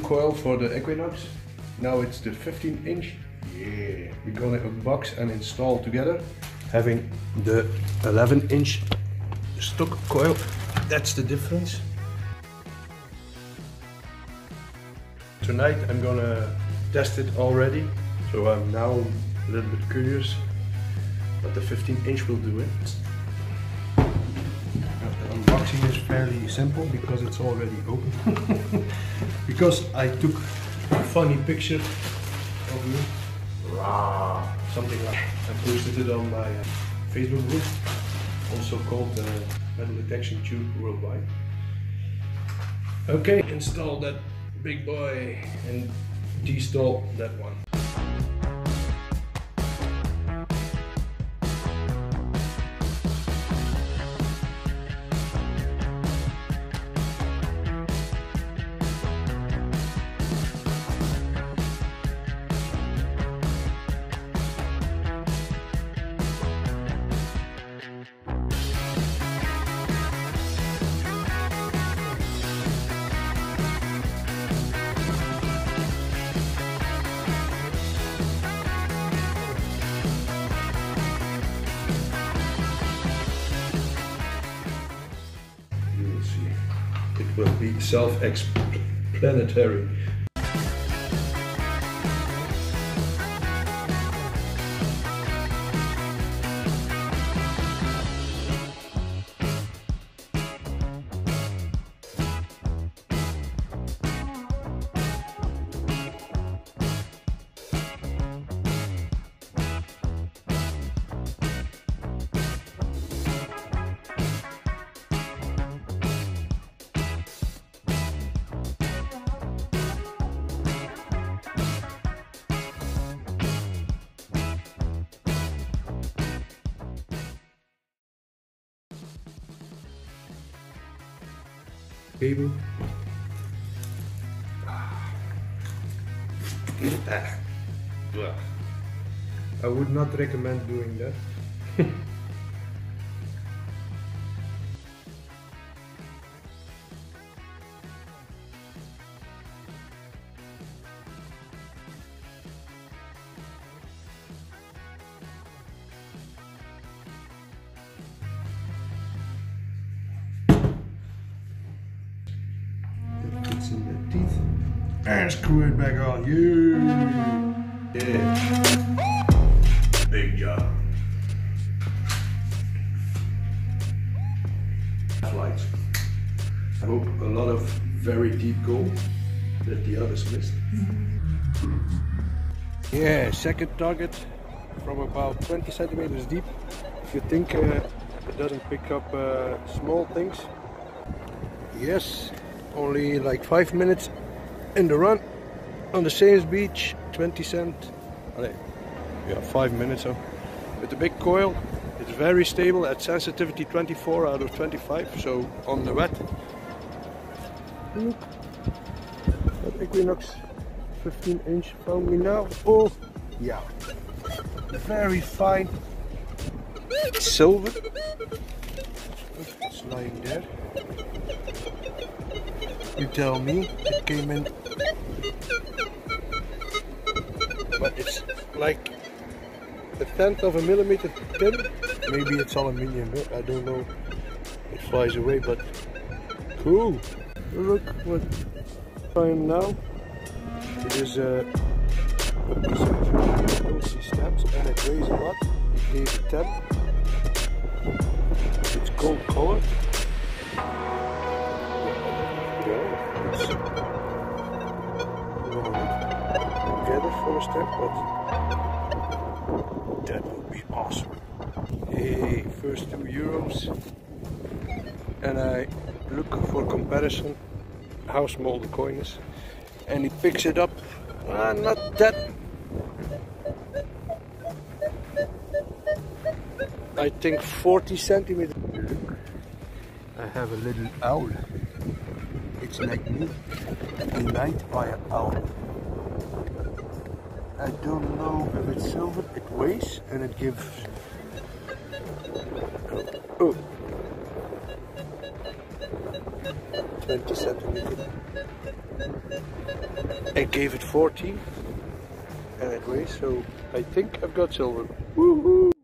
coil for the Equinox. Now it's the 15-inch. Yeah, we're gonna unbox and install together. Having the 11-inch stock coil, that's the difference. Tonight I'm gonna test it already, so I'm now a little bit curious, but the 15-inch will do it. The unboxing is fairly simple because it's already open. Because I took a funny picture of me, something like I posted it on my Facebook group, also called Metal Detection Tube Worldwide. Okay, install that big boy and destall that one. It will be self-explanatory. Cable. I would not recommend doing that. In the teeth and screw it back on. Yeah. Big job. Lights. I hope a lot of very deep gold that the others missed. Yeah, second target from about 20 centimeters deep. If you think it doesn't pick up small things. Yes. Only like 5 minutes in the run on the saeson beach, 20 cent. Yeah, 5 minutes. So with the big coil, it's very stable at sensitivity 24 out of 25. So on the wet, look, that Equinox 15-inch found me now. Oh, yeah, very fine silver. It's lying there. You tell me, it came in, but it's like a tenth of a millimeter thin. Maybe it's aluminium, I don't know. It flies away, but cool. Look what I am now. It is a piece of Chelsea stamps and it weighs a lot. It gave a 10. It's gold color. Together for a step, but that would be awesome. Hey, first €2, and I look for comparison how small the coin is, and he picks it up. Not that. I think 40 centimeters. Look, I have a little owl. It's like me, delight by an owl. I don't know if it's silver, it weighs and it gives. Oh, 20 centimeters. I gave it 40 and it weighs, so I think I've got silver. Woohoo!